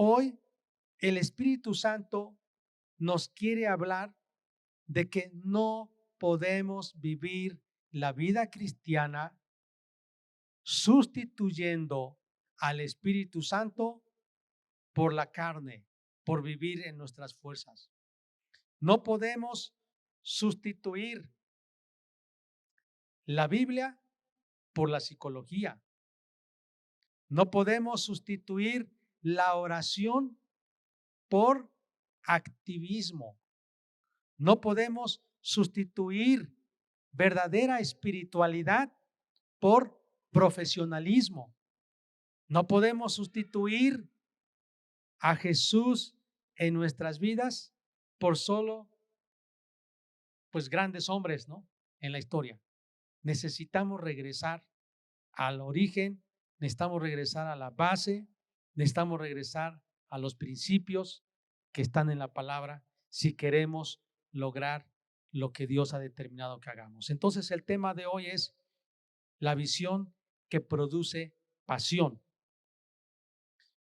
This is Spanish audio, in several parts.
Hoy el Espíritu Santo nos quiere hablar de que no podemos vivir la vida cristiana sustituyendo al Espíritu Santo por la carne, por vivir en nuestras fuerzas. No podemos sustituir la Biblia por la psicología. No podemos sustituir la oración por activismo. No podemos sustituir verdadera espiritualidad por profesionalismo. No podemos sustituir a Jesús en nuestras vidas por solo, pues, grandes hombres, ¿no? En la historia. Necesitamos regresar al origen, necesitamos regresar a la base, necesitamos regresar a los principios que están en la palabra si queremos lograr lo que Dios ha determinado que hagamos. Entonces, el tema de hoy es la visión que produce pasión.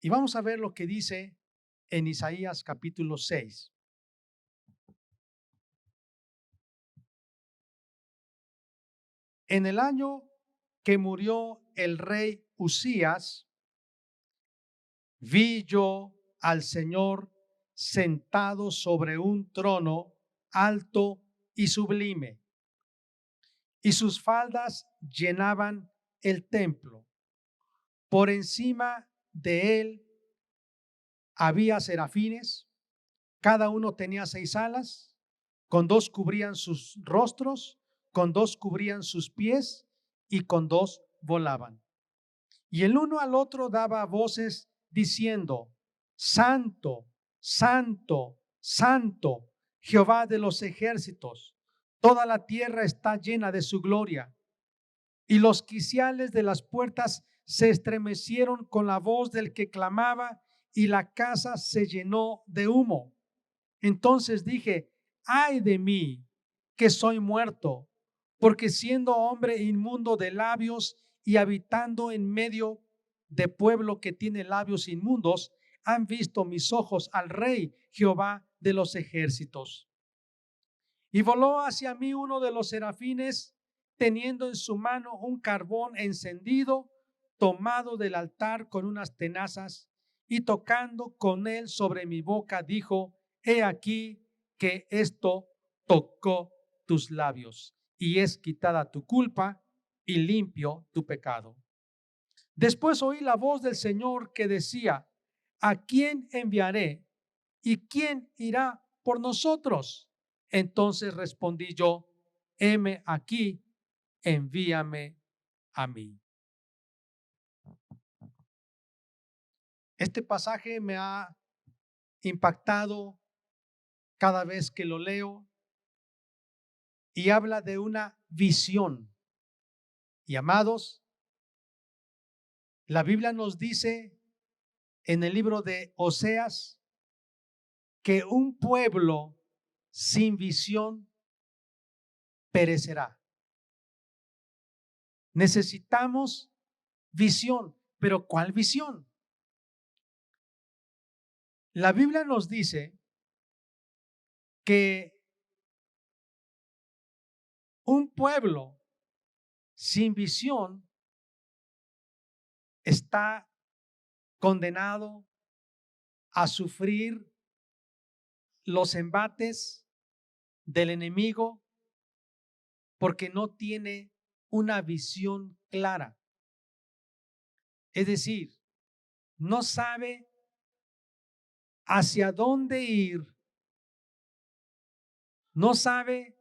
Y vamos a ver lo que dice en Isaías capítulo 6. En el año que murió el rey Usías, vi yo al Señor sentado sobre un trono alto y sublime, y sus faldas llenaban el templo. Por encima de él había serafines, cada uno tenía 6 alas, con 2 cubrían sus rostros, con 2 cubrían sus pies y con 2 volaban. Y el uno al otro daba voces diciendo: Santo, Santo, Santo, Jehová de los ejércitos, toda la tierra está llena de su gloria. Y los quiciales de las puertas se estremecieron con la voz del que clamaba, y la casa se llenó de humo. Entonces dije: ay de mí, que soy muerto, porque siendo hombre inmundo de labios y habitando en medio de pueblo que tiene labios inmundos, han visto mis ojos al Rey Jehová de los ejércitos. Y voló hacia mí uno de los serafines, teniendo en su mano un carbón encendido, tomado del altar con unas tenazas, y tocando con él sobre mi boca, dijo: he aquí que esto tocó tus labios, y es quitada tu culpa y limpio tu pecado. Después oí la voz del Señor que decía: ¿a quién enviaré? ¿Y quién irá por nosotros? Entonces respondí yo: heme aquí, envíame a mí. Este pasaje me ha impactado cada vez que lo leo, y habla de una visión. Y amados, la Biblia nos dice en el libro de Oseas que un pueblo sin visión perecerá. Necesitamos visión, pero ¿cuál visión? La Biblia nos dice que un pueblo sin visión está condenado a sufrir los embates del enemigo porque no tiene una visión clara. Es decir, no sabe hacia dónde ir, no sabe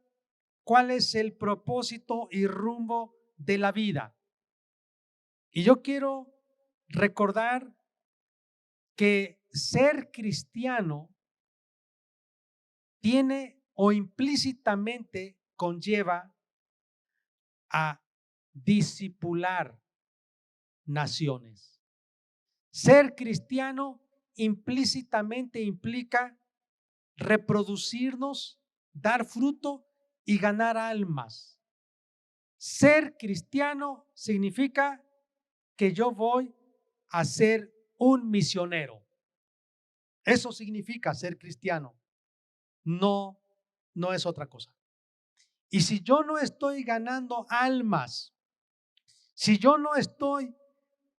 cuál es el propósito y rumbo de la vida. Y yo quiero recordar que ser cristiano tiene o implícitamente conlleva a discipular naciones. Ser cristiano implícitamente implica reproducirnos, dar fruto y ganar almas. Ser cristiano significa que yo voy a ser un misionero. Eso significa ser cristiano. No, no es otra cosa. Y si yo no estoy ganando almas, si yo no estoy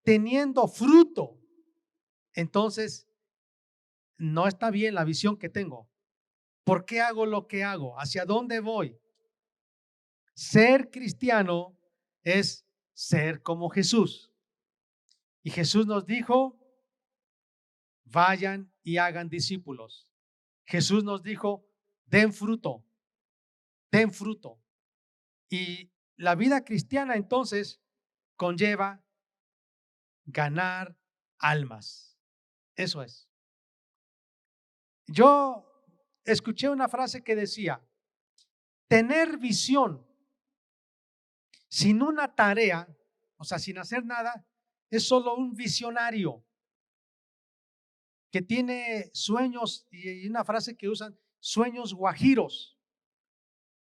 teniendo fruto, entonces no está bien la visión que tengo. ¿Por qué hago lo que hago? ¿Hacia dónde voy? Ser cristiano es ser como Jesús. Y Jesús nos dijo, vayan y hagan discípulos. Jesús nos dijo, den fruto, den fruto. Y la vida cristiana entonces conlleva ganar almas. Eso es. Yo escuché una frase que decía, tener visión sin una tarea, o sea, sin hacer nada, es solo un visionario que tiene sueños y una frase que usan, sueños guajiros,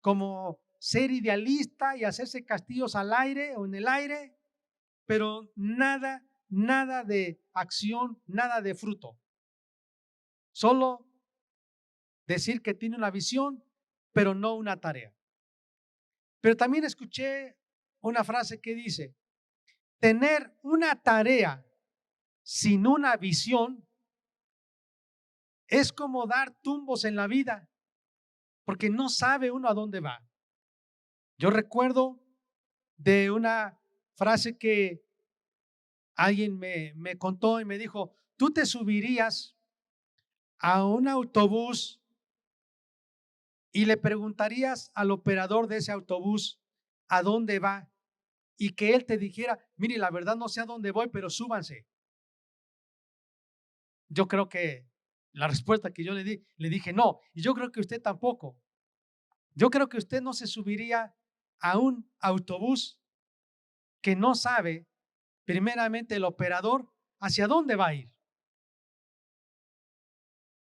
como ser idealista y hacerse castillos al aire o en el aire, pero nada de acción, nada de fruto. Solo decir que tiene una visión, pero no una tarea. Pero también escuché una frase que dice, tener una tarea sin una visión es como dar tumbos en la vida, porque no sabe uno a dónde va. Yo recuerdo de una frase que alguien me contó y me dijo, tú te subirías a un autobús y le preguntarías al operador de ese autobús a dónde va y que él te dijera, mire, la verdad no sé a dónde voy, pero súbanse. Yo creo que la respuesta que yo le dije no, y yo creo que usted tampoco. Yo creo que usted no se subiría a un autobús que no sabe, primeramente, el operador hacia dónde va a ir.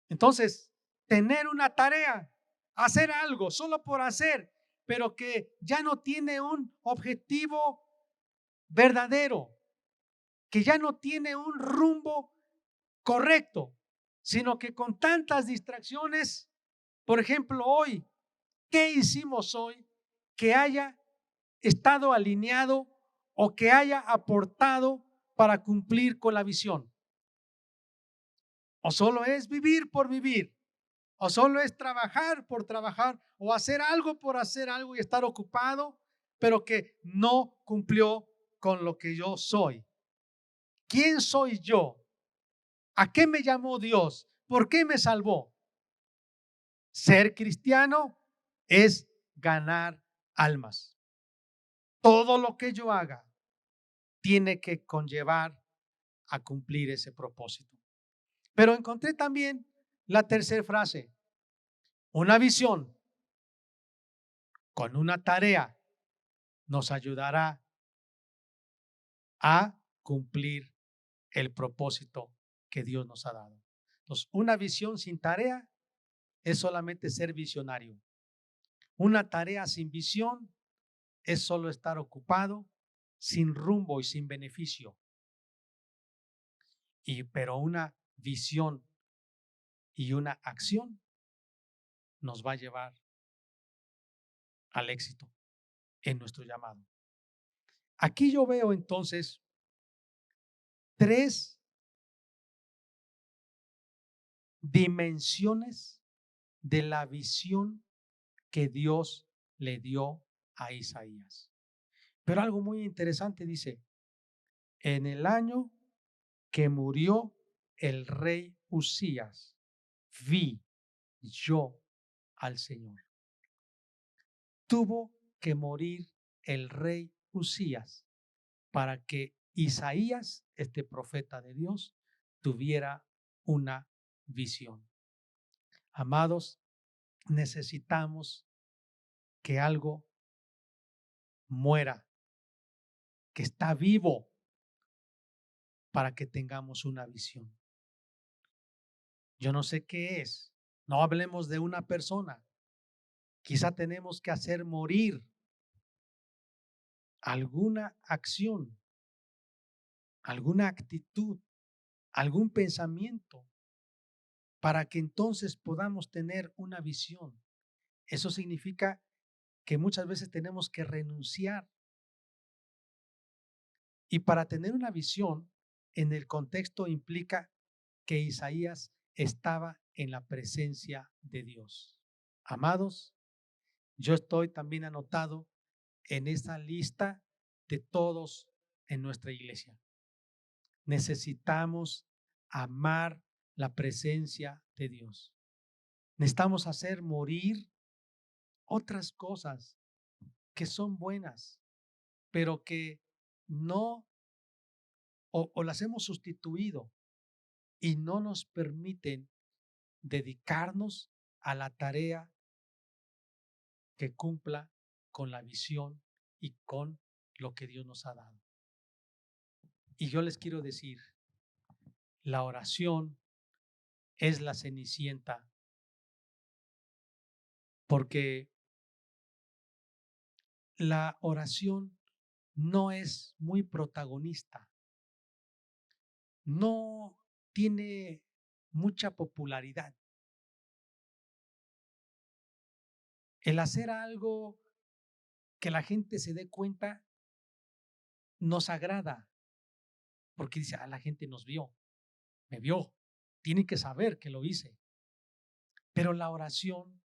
Entonces, tener una tarea, hacer algo solo por hacer, pero que ya no tiene un objetivo verdadero, que ya no tiene un rumbo correcto, sino que con tantas distracciones, por ejemplo, hoy, ¿qué hicimos hoy que haya estado alineado o que haya aportado para cumplir con la visión? O solo es vivir por vivir, o solo es trabajar por trabajar, o hacer algo por hacer algo y estar ocupado, pero que no cumplió con lo que yo soy. ¿Quién soy yo? ¿A qué me llamó Dios? ¿Por qué me salvó? Ser cristiano es ganar almas. Todo lo que yo haga tiene que conllevar a cumplir ese propósito. Pero encontré también la tercera frase, una visión con una tarea nos ayudará a cumplir el propósito que Dios nos ha dado. Entonces, una visión sin tarea es solamente ser visionario. Una tarea sin visión es solo estar ocupado, sin rumbo y sin beneficio. Pero una visión y una acción nos va a llevar al éxito en nuestro llamado. Aquí yo veo entonces tres dimensiones de la visión que Dios le dio a Isaías. Pero algo muy interesante dice, en el año que murió el rey Usías, vi yo al Señor. Tuvo que morir el rey Usías para que Isaías, este profeta de Dios, tuviera una visión. Amados, necesitamos que algo muera, que está vivo, para que tengamos una visión. Yo no sé qué es. No hablemos de una persona. Quizá tenemos que hacer morir alguna acción, alguna actitud, algún pensamiento para que entonces podamos tener una visión. Eso significa que muchas veces tenemos que renunciar. Y para tener una visión, en el contexto implica que Isaías estaba en la presencia de Dios. Amados, yo estoy también anotado en esa lista de todos en nuestra iglesia. Necesitamos amar la presencia de Dios. Necesitamos hacer morir otras cosas que son buenas, pero que no o las hemos sustituido y no nos permiten dedicarnos a la tarea que cumpla con la visión y con lo que Dios nos ha dado. Y yo les quiero decir, la oración es la cenicienta, porque la oración no es muy protagonista, no tiene mucha popularidad. El hacer algo que la gente se dé cuenta nos agrada, porque dice, la gente nos vio, me vio, tiene que saber que lo hice. Pero la oración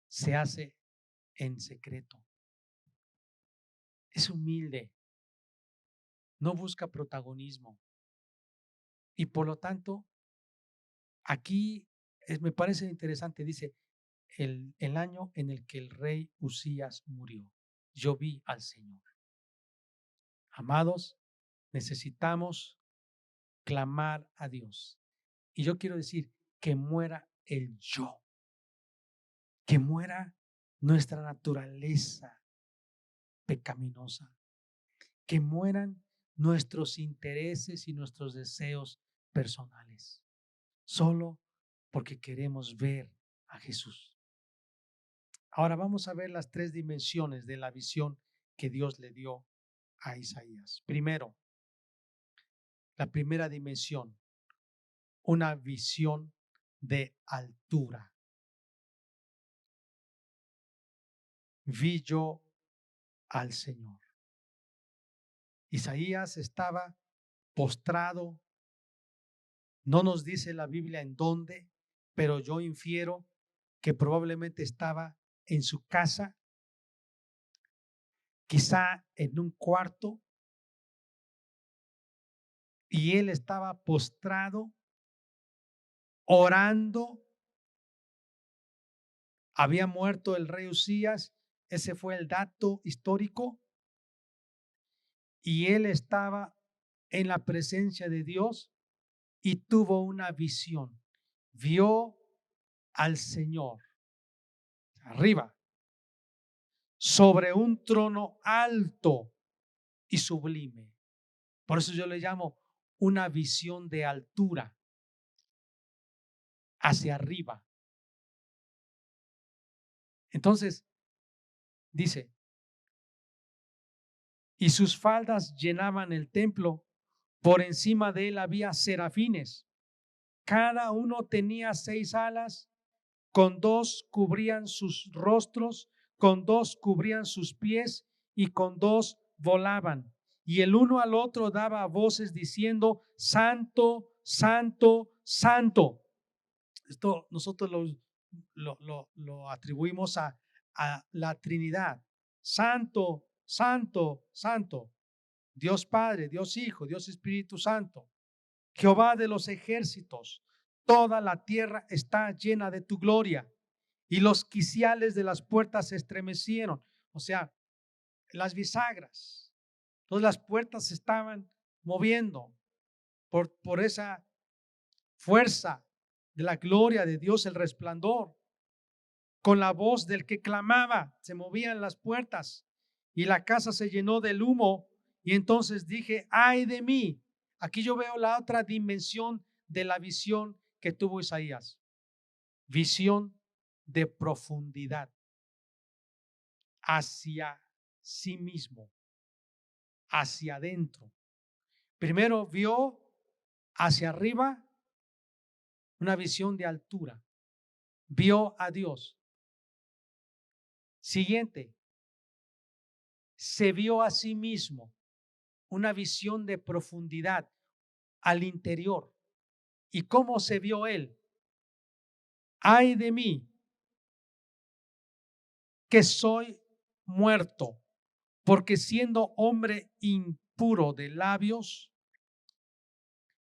se hace en secreto. Es humilde, no busca protagonismo. Y por lo tanto, aquí me parece interesante, dice, el año en el que el rey Usías murió, yo vi al Señor. Amados, necesitamos clamar a Dios. Y yo quiero decir, que muera el yo, que muera nuestra naturaleza pecaminosa, que mueran nuestros intereses y nuestros deseos personales, solo porque queremos ver a Jesús. Ahora vamos a ver las tres dimensiones de la visión que Dios le dio a Isaías. Primero, la primera dimensión, una visión de altura. Vi yo al Señor. Isaías estaba postrado, no nos dice la Biblia en dónde, pero yo infiero que probablemente estaba en su casa, quizá en un cuarto, y él estaba postrado, orando. Había muerto el rey Usías, ese fue el dato histórico, y él estaba en la presencia de Dios y tuvo una visión. Vio al Señor arriba, sobre un trono alto y sublime. Por eso yo le llamo una visión de altura, hacia arriba. Entonces, dice, y sus faldas llenaban el templo, por encima de él había serafines, cada uno tenía 6 alas, con 2 cubrían sus rostros, con 2 cubrían sus pies y con 2 volaban. Y el uno al otro daba voces diciendo, Santo, Santo, Santo. Esto nosotros lo atribuimos a la Trinidad. Santo, Santo, Santo. Dios Padre, Dios Hijo, Dios Espíritu Santo. Jehová de los ejércitos, toda la tierra está llena de tu gloria. Y los quiciales de las puertas se estremecieron. O sea, las bisagras. Entonces las puertas se estaban moviendo por esa fuerza de la gloria de Dios, el resplandor. Con la voz del que clamaba, se movían las puertas y la casa se llenó del humo. Y entonces dije, ay de mí. Aquí yo veo la otra dimensión de la visión que tuvo Isaías. Visión de profundidad hacia sí mismo, hacia adentro. Primero vio hacia arriba una visión de altura. Vio a Dios. Siguiente, se vio a sí mismo, una visión de profundidad al interior. ¿Y cómo se vio él? Ay de mí, que soy muerto, porque siendo hombre impuro de labios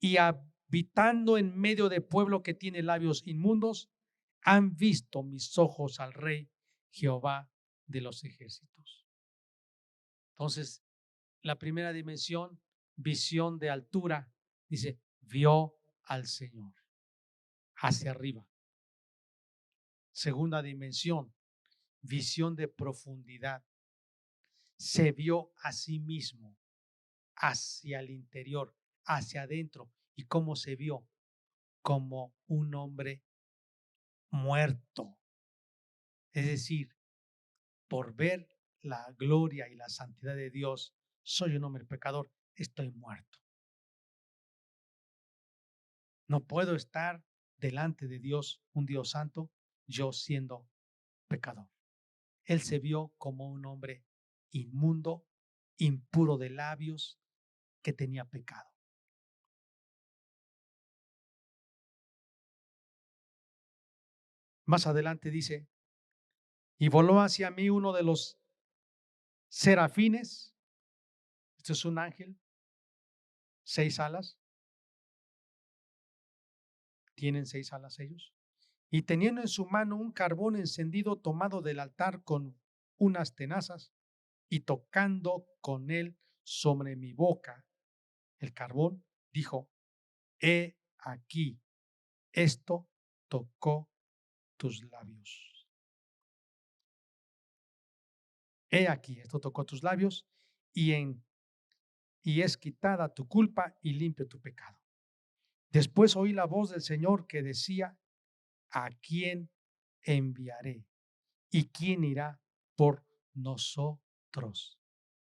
y habitando en medio de pueblo que tiene labios inmundos, han visto mis ojos al Rey Jehová de los ejércitos. Entonces, la primera dimensión, visión de altura, dice, vio al Señor hacia arriba. Segunda dimensión, visión de profundidad, se vio a sí mismo hacia el interior, hacia adentro. ¿Y cómo se vio? Como un hombre muerto. Es decir, por ver la gloria y la santidad de Dios, soy un hombre pecador, estoy muerto. No puedo estar delante de Dios, un Dios santo, yo siendo pecador. Él se vio como un hombre inmundo, impuro de labios, que tenía pecado. Más adelante dice, y voló hacia mí uno de los serafines, esto es un ángel, 6 alas, tienen 6 alas ellos, y teniendo en su mano un carbón encendido tomado del altar con unas tenazas, y tocando con él sobre mi boca el carbón, dijo, he aquí, esto tocó tus labios. He aquí, esto tocó tus labios, y es quitada tu culpa y limpio tu pecado. Después oí la voz del Señor que decía, ¿a quién enviaré? ¿Y quién irá por nosotros?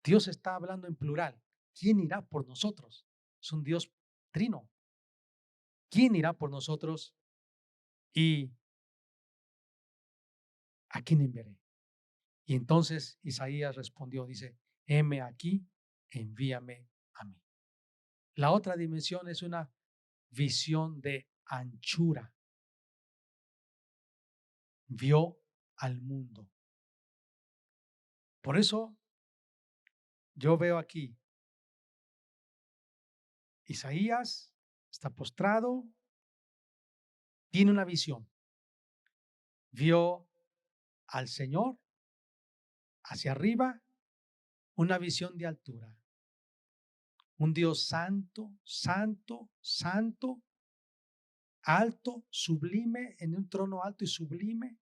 Dios está hablando en plural. ¿Quién irá por nosotros? Es un Dios trino. ¿Quién irá por nosotros? ¿Y a quién enviaré? Y entonces Isaías respondió, dice, heme aquí, envíame a mí. La otra dimensión es una visión de anchura. Vio al mundo. Por eso yo veo aquí, Isaías está postrado, tiene una visión. Vio al Señor hacia arriba, una visión de altura. Un Dios santo, santo, santo, alto, sublime, en un trono alto y sublime.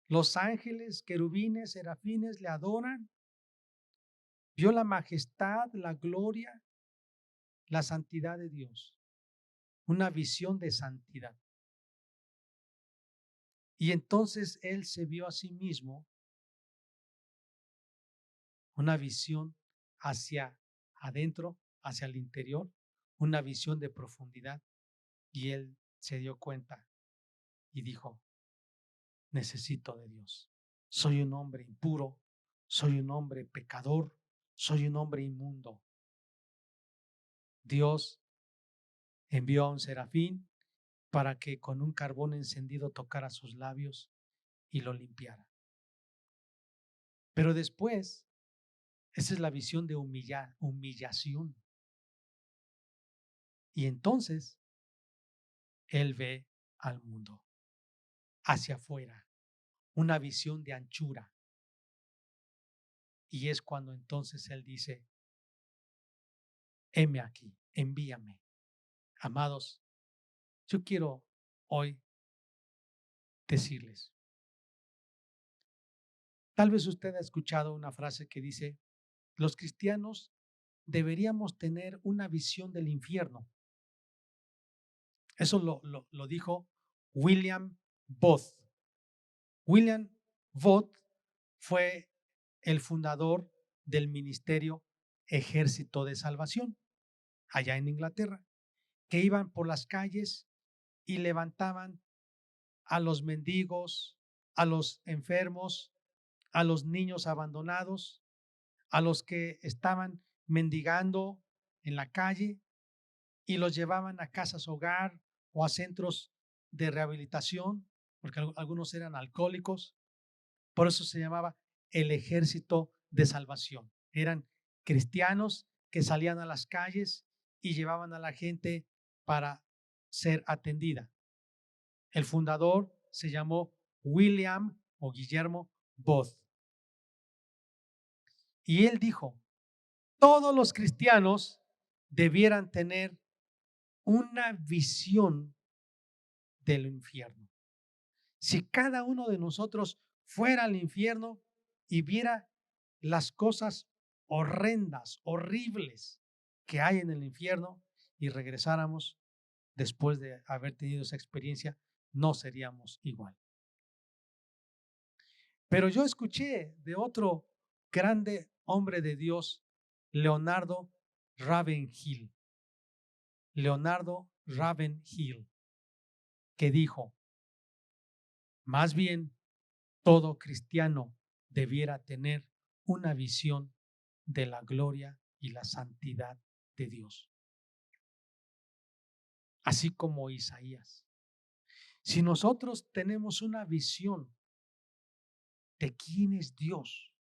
Los ángeles, querubines, serafines le adoran. Vio la majestad, la gloria, la santidad de Dios. Una visión de santidad. Y entonces él se vio a sí mismo una visión hacia adentro, hacia el interior, una visión de profundidad. Y él se dio cuenta y dijo, necesito de Dios. Soy un hombre impuro, soy un hombre pecador, soy un hombre inmundo. Dios envió a un serafín para que con un carbón encendido tocara sus labios y lo limpiara. Pero después, esa es la visión de humillación. Y entonces, él ve al mundo hacia afuera, una visión de anchura. Y es cuando entonces él dice, heme aquí, envíame. Amados, yo quiero hoy decirles, tal vez usted ha escuchado una frase que dice, los cristianos deberíamos tener una visión del infierno. Eso lo dijo William Booth. William Booth fue el fundador del ministerio Ejército de Salvación allá en Inglaterra. que iban por las calles y levantaban a los mendigos, a los enfermos, a los niños abandonados, a los que estaban mendigando en la calle y los llevaban a casas hogar o a centros de rehabilitación, porque algunos eran alcohólicos. Por eso se llamaba el ejército de salvación. Eran cristianos que salían a las calles y llevaban a la gente para ser atendida. El fundador se llamó William o Guillermo Booth. Y él dijo, todos los cristianos debieran tener una visión del infierno. Si cada uno de nosotros fuera al infierno y viera las cosas horrendas, horribles que hay en el infierno y regresáramos después de haber tenido esa experiencia, no seríamos igual. Pero yo escuché de otro grande hombre de Dios, Leonardo Ravenhill. Leonardo Ravenhill, que dijo, más bien todo cristiano debiera tener una visión de la gloria y la santidad de Dios. Así como Isaías. Si nosotros tenemos una visión de quién es Dios,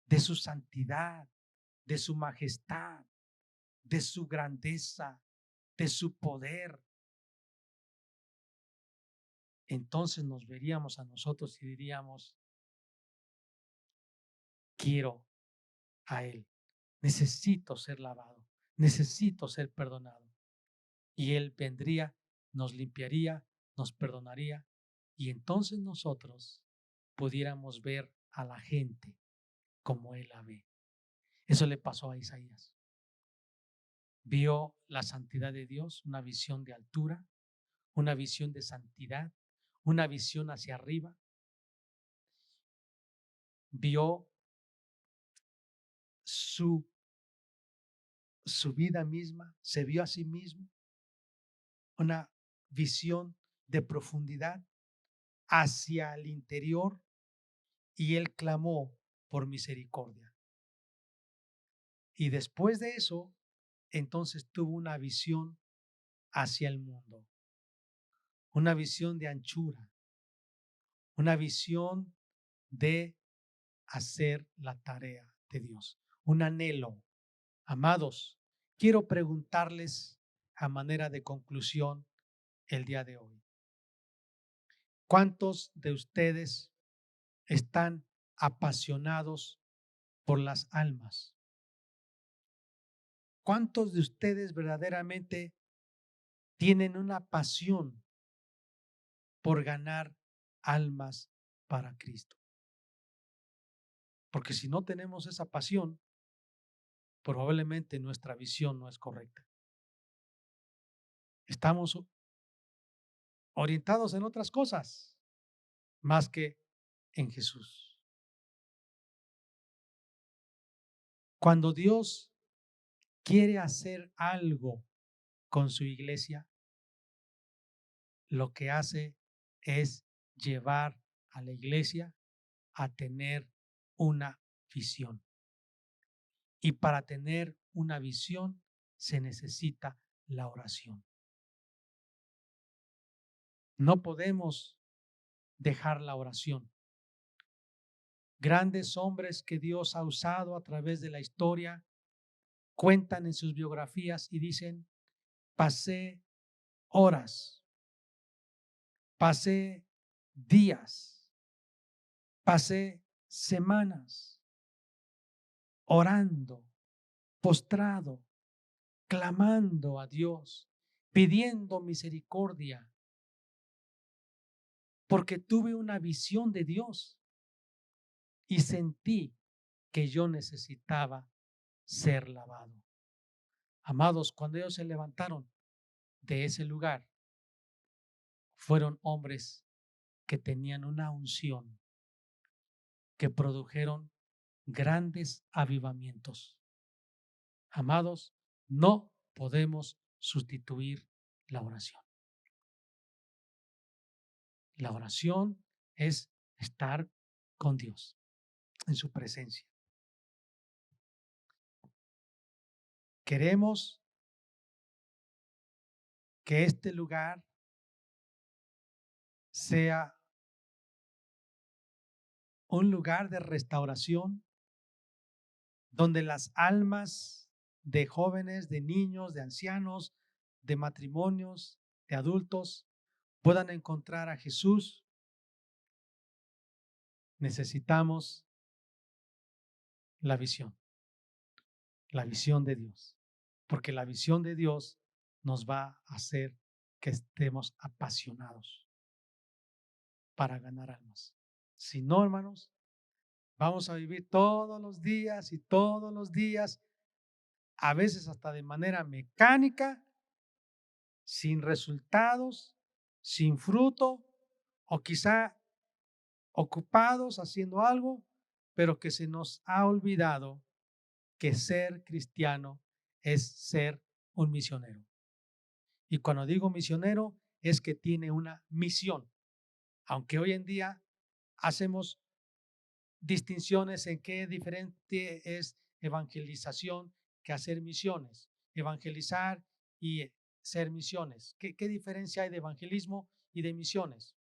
de su santidad, de su majestad, de su grandeza, de su poder, entonces nos veríamos a nosotros y diríamos, quiero a Él, necesito ser lavado, necesito ser perdonado. Y Él vendría, nos limpiaría, nos perdonaría, y entonces nosotros pudiéramos ver a la gente como Él la ve. Eso le pasó a Isaías. Vio la santidad de Dios, una visión de altura, una visión de santidad, una visión hacia arriba. Vio su vida misma, se vio a sí mismo, una visión de profundidad hacia el interior, y él clamó por misericordia. Y después de eso, entonces tuvo una visión hacia el mundo, una visión de anchura, una visión de hacer la tarea de Dios, un anhelo. Amados, quiero preguntarles a manera de conclusión el día de hoy. ¿Cuántos de ustedes están apasionados por las almas? ¿Cuántos de ustedes verdaderamente tienen una pasión por ganar almas para Cristo? Porque si no tenemos esa pasión, probablemente nuestra visión no es correcta. Estamos orientados en otras cosas más que en Jesús. Cuando Dios quiere hacer algo con su iglesia, lo que hace es llevar a la iglesia a tener una visión. Y para tener una visión se necesita la oración. No podemos dejar la oración. Grandes hombres que Dios ha usado a través de la historia cuentan en sus biografías y dicen, pasé horas, pasé días, pasé semanas orando, postrado, clamando a Dios, pidiendo misericordia, porque tuve una visión de Dios y sentí que yo necesitaba ser lavado. Amados, cuando ellos se levantaron de ese lugar, fueron hombres que tenían una unción, que produjeron grandes avivamientos. Amados, no podemos sustituir la oración. La oración es estar con Dios, en su presencia. Queremos que este lugar sea un lugar de restauración donde las almas de jóvenes, de niños, de ancianos, de matrimonios, de adultos puedan encontrar a Jesús. Necesitamos la visión de Dios, porque la visión de Dios nos va a hacer que estemos apasionados para ganar almas. Si no, hermanos, vamos a vivir todos los días y todos los días, a veces hasta de manera mecánica, sin resultados, sin fruto, o quizá ocupados haciendo algo, pero que se nos ha olvidado que ser cristiano es ser un misionero. Y cuando digo misionero, es que tiene una misión. Aunque hoy en día hacemos distinciones en qué diferente es evangelización que hacer misiones. Evangelizar y ser misiones. ¿Qué diferencia hay de evangelismo y de misiones?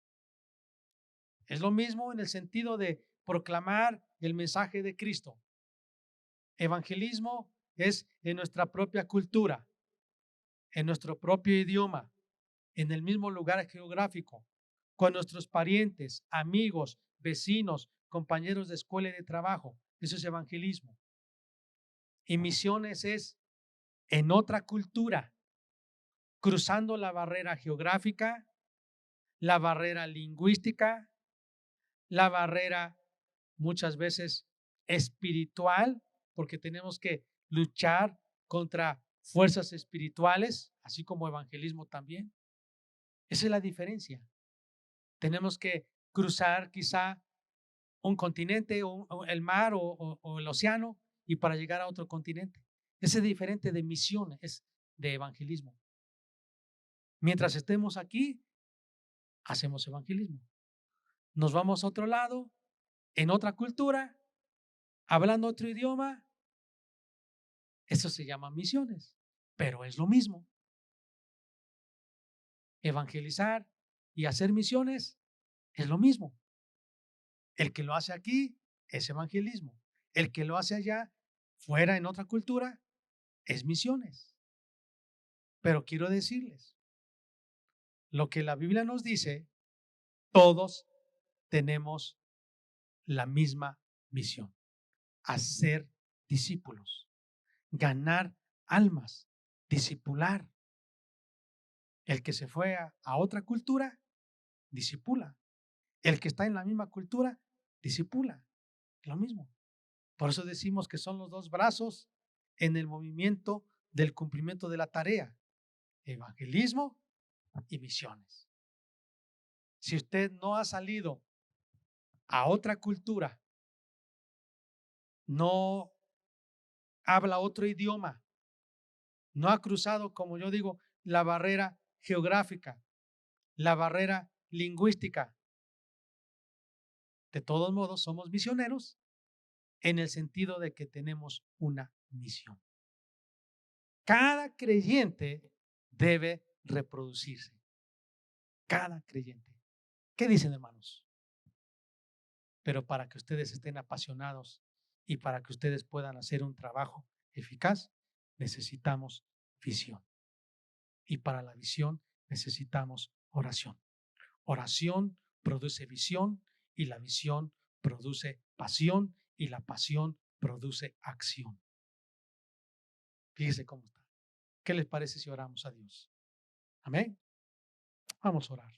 Es lo mismo en el sentido de proclamar el mensaje de Cristo. Evangelismo es en nuestra propia cultura, en nuestro propio idioma, en el mismo lugar geográfico, con nuestros parientes, amigos, vecinos, compañeros de escuela y de trabajo. Eso es evangelismo. Y misiones es en otra cultura, cruzando la barrera geográfica, la barrera lingüística, la barrera muchas veces espiritual, porque tenemos que luchar contra fuerzas espirituales, así como evangelismo también. Esa es la diferencia. Tenemos que cruzar quizá un continente, o el mar o el océano, y para llegar a otro continente. Ese es diferente de misión, es de evangelismo. Mientras estemos aquí, hacemos evangelismo. Nos vamos a otro lado, en otra cultura, hablando otro idioma. Eso se llama misiones, pero es lo mismo. Evangelizar y hacer misiones es lo mismo. El que lo hace aquí es evangelismo. El que lo hace allá, fuera en otra cultura, es misiones. Pero quiero decirles, lo que la Biblia nos dice, todos tenemos la misma misión: hacer discípulos, ganar almas, discipular. El que se fue a otra cultura, discipula. El que está en la misma cultura, discipula. Lo mismo. Por eso decimos que son los dos brazos en el movimiento del cumplimiento de la tarea: evangelismo y misiones. Si usted no ha salido a otra cultura, no habla otro idioma, no ha cruzado, como yo digo, la barrera geográfica, la barrera lingüística, de todos modos somos misioneros en el sentido de que tenemos una misión. Cada creyente debe reproducirse. Cada creyente. ¿Qué dicen, hermanos? Pero para que ustedes estén apasionados y para que ustedes puedan hacer un trabajo eficaz, necesitamos visión. Y para la visión necesitamos oración. Oración produce visión y la visión produce pasión y la pasión produce acción. Fíjese cómo está. ¿Qué les parece si oramos a Dios? Amén. Vamos a orar.